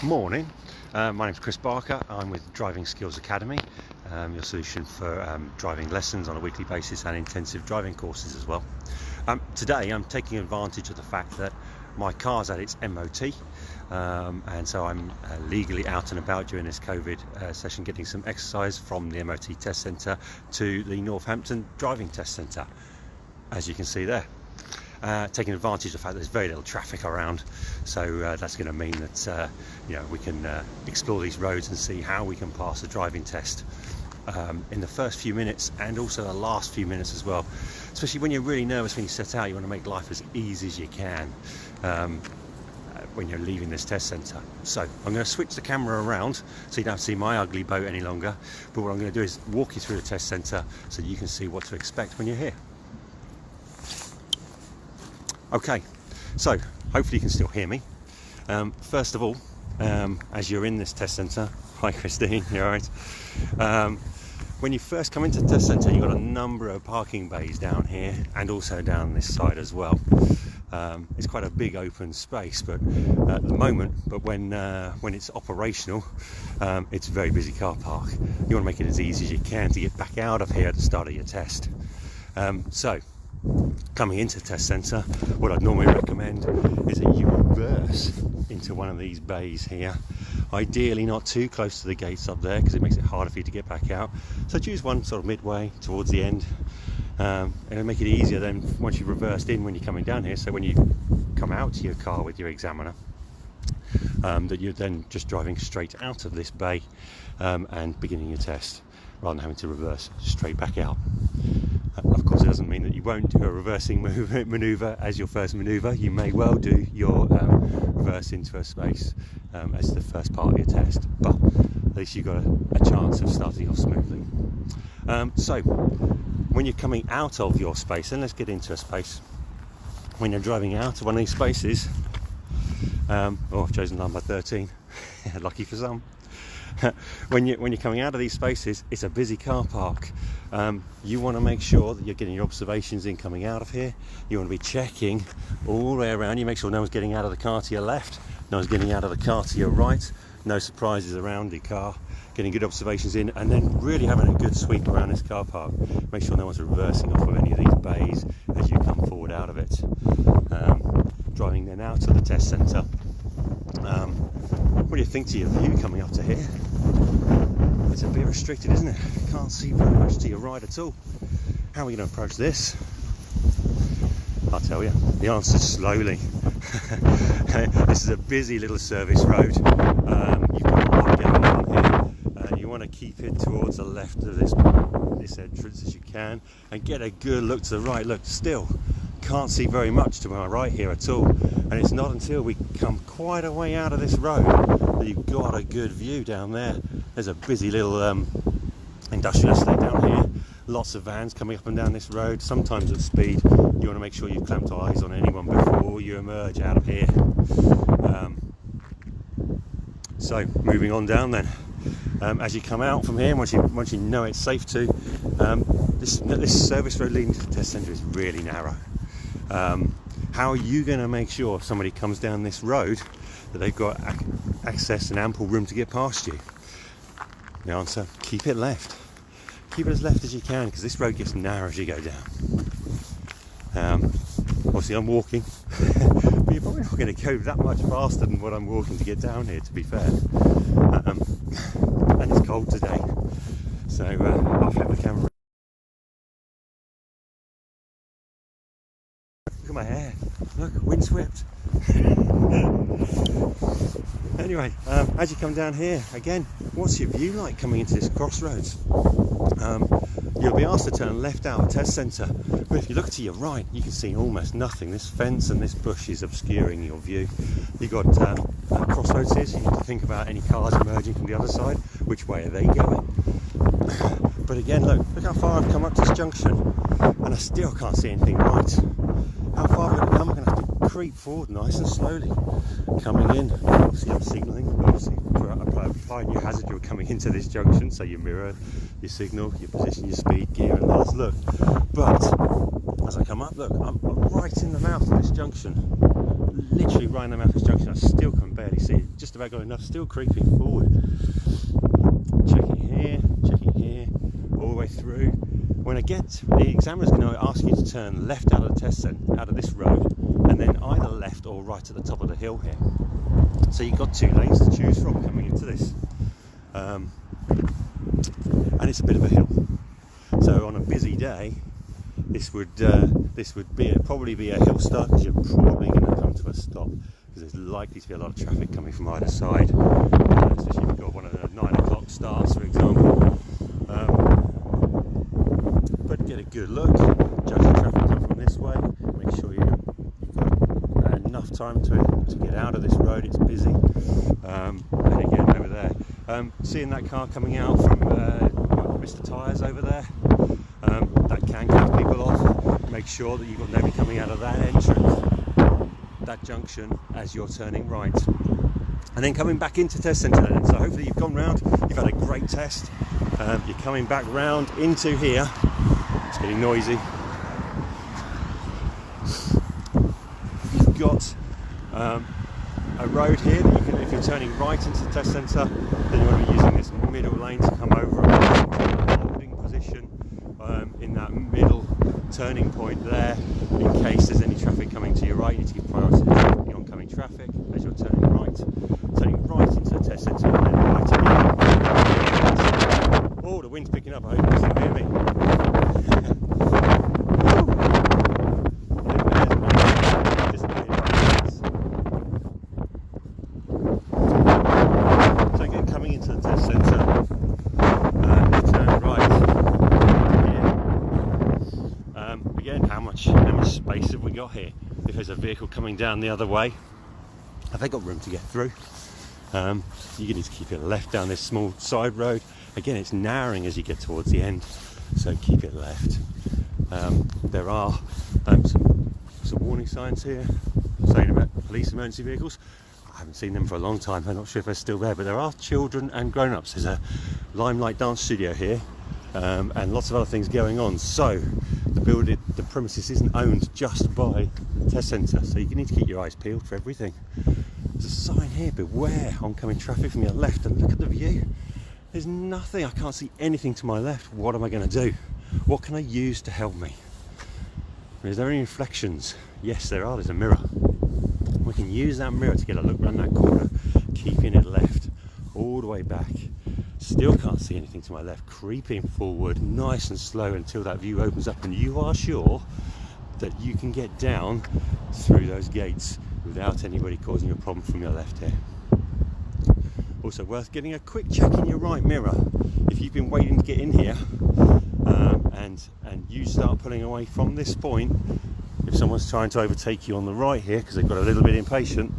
Morning, my name's Chris Barker. I'm with Driving Skills Academy, your solution for driving lessons on a weekly basis and intensive driving courses as well. Today I'm taking advantage of the fact that my car's at its MOT, and so I'm legally out and about during this COVID session, getting some exercise from the MOT test centre to the Northampton driving test centre, as you can see there. Taking advantage of the fact there's very little traffic around, so that's going to mean that we can explore these roads and see how we can pass a driving test in the first few minutes and also the last few minutes as well. Especially when you're really nervous when you set out, you want to make life as easy as you can when you're leaving this test centre. So I'm going to switch the camera around so you don't have to see my ugly boat any longer, but what I'm going to do is walk you through the test centre so you can see what to expect when you're here. Okay, so hopefully you can still hear me. First of all, as you're in this test centre, hi Christine, you alright? When you first come into the test centre, you've got a number of parking bays down here and also down this side as well. It's quite a big open space, but at the moment, when it's operational, it's a very busy car park. You want to make it as easy as you can to get back out of here at the start of your test. So coming into the test centre, what I'd normally recommend is that you reverse into one of these bays here, ideally not too close to the gates up there because it makes it harder for you to get back out. So choose one sort of midway towards the end, and it'll make it easier then once you've reversed in when you're coming down here, so when you come out to your car with your examiner, that you're then just driving straight out of this bay and beginning your test rather than having to reverse straight back out. Of course, it doesn't mean that you won't do a reversing manoeuvre as your first manoeuvre. You may well do your reverse into a space as the first part of your test, but at least you've got a chance of starting off smoothly. So when you're coming out of your space, and let's get into a space, when you're driving out of one of these spaces, I've chosen number 13, lucky for some. When you're coming out of these spaces, it's a busy car park. You want to make sure that you're getting your observations in coming out of here. You want to be checking all the way around. You make sure no one's getting out of the car to your left, no one's getting out of the car to your right, no surprises around the car, getting good observations in, and then really having a good sweep around this car park. Make sure no one's reversing off of any of these bays as you come forward out of it. Driving then out of the test centre. What do you think to your view coming up to here? It's a bit restricted, isn't it? Can't see very much to your right at all. How are we going to approach this? I'll tell you, the answer's slowly. This is a busy little service road. You've got a lot going on here, and you want to keep it towards the left of this entrance as you can, and get a good look to the right. Look, still can't see very much to my right here at all, and it's not until we come quite a way out of this road that you've got a good view down there. There's a busy little industrial estate down here, lots of vans coming up and down this road, sometimes at speed. You want to make sure you've clamped eyes on anyone before you emerge out of here. So moving on down then, as you come out from here, once you know it's safe to, this service road leading to the test centre is really narrow. How are you going to make sure if somebody comes down this road that they've got access and ample room to get past you? The answer, keep it left. Keep it as left as you can, because this road gets narrow as you go down. Obviously I'm walking, but you're probably not going to go that much faster than what I'm walking to get down here, to be fair. And it's cold today, so I'll flip the camera. Look at my hair, look, windswept. Anyway, as you come down here, again, what's your view like coming into this crossroads? You'll be asked to turn left out of the test centre, but if you look to your right, you can see almost nothing. This fence and this bush is obscuring your view. You've got crossroads here, so you need to think about any cars emerging from the other side. Which way are they going? But again, look how far I've come up to this junction, and I still can't see anything right. How far I'm going to come, I'm going to have to creep forward nice and slowly. Coming in, obviously I'm signalling, obviously applying your hazard, you're coming into this junction, so you mirror your signal, your position, your speed, gear and last look. But as I come up, look, I'm right in the mouth of this junction. literally right in the mouth of this junction. I still can barely see it, just about got enough, still creeping forward. Checking here, all the way through. When I get, the examiner's going to ask you to turn left out of the test centre, out of this road, and then either left or right at the top of the hill here. So you've got 2 lanes to choose from coming into this, and it's a bit of a hill. So on a busy day, this would probably be a hill start, because you're probably going to come to a stop, because there's likely to be a lot of traffic coming from either side, especially if you've got one of the 9 o'clock starts, for example. But get a good look, judge the traffic come from this way, make sure you've got enough time to get out of this road. It's busy. And again over there, seeing that car coming out from Mr. Tyres over there, that can cut people off. Make sure that you've got nobody coming out of that entrance, that junction, as you're turning right. And then coming back into test centre then. So hopefully you've gone round, you've had a great test, you're coming back round into here. It's getting noisy. You've got a road here that you can, if you're turning right into the test centre, then you want to be using this middle lane to come over and holding position in that middle turning point there, in case there's any traffic coming to your right. You need to give priority to the oncoming traffic as you're turning right into the test centre, and then right again. Oh, the wind's picking up. I hope you can hear me. So again, coming into the test centre, you turn right here. Again, how much space have we got here? If there's a vehicle coming down the other way, have they got room to get through? You need to keep it left down this small side road. Again, it's narrowing as you get towards the end, so keep it left. There are some warning signs here saying about police emergency vehicles. I haven't seen them for a long time. I'm not sure if they're still there, but there are children and grown-ups. There's a Limelight dance studio here, and lots of other things going on. So the premises isn't owned just by the test centre, so you need to keep your eyes peeled for everything. There's a sign here: beware oncoming traffic from your left, and look at the view. There's nothing, I can't see anything to my left. What am I going to do? What can I use to help me? Is there any reflections? Yes, there are. There's a mirror. We can use that mirror to get a look around that corner, keeping it left all the way back. Still can't see anything to my left, creeping forward nice and slow until that view opens up and you are sure that you can get down through those gates without anybody causing you a problem from your left here. Also worth getting a quick check in your right mirror. If you've been waiting to get in here and you start pulling away from this point, if someone's trying to overtake you on the right here because they've got a little bit impatient,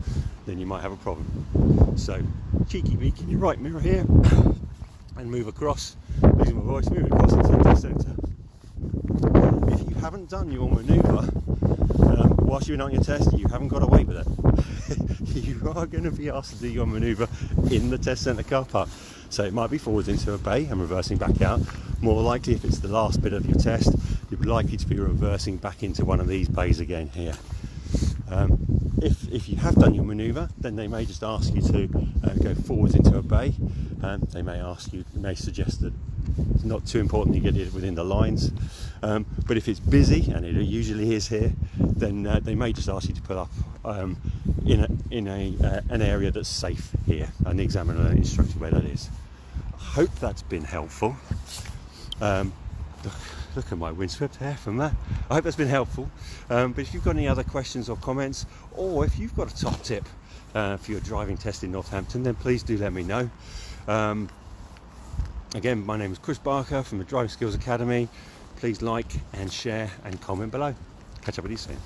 then you might have a problem. So cheeky beak in your right mirror here and move across, losing my voice, move across into the test centre. If you haven't done your manoeuvre whilst you're on your test, you haven't got away with it. You are going to be asked to do your manoeuvre in the test centre car park. So it might be forwards into a bay and reversing back out. More likely, if it's the last bit of your test, you're likely to be reversing back into one of these bays again here. If you have done your manoeuvre, then they may just ask you to go forwards into a bay. They may suggest that it's not too important you get it within the lines. But if it's busy, and it usually is here, then they may just ask you to pull up in an area that's safe here, and the examiner will instruct you where that is. I hope that's been helpful. Look at my windswept hair from that. I hope that's been helpful. But if you've got any other questions or comments, or if you've got a top tip for your driving test in Northampton, then please do let me know. Again, my name is Chris Barker from the Driving Skills Academy. Please like and share and comment below. Catch up with you soon.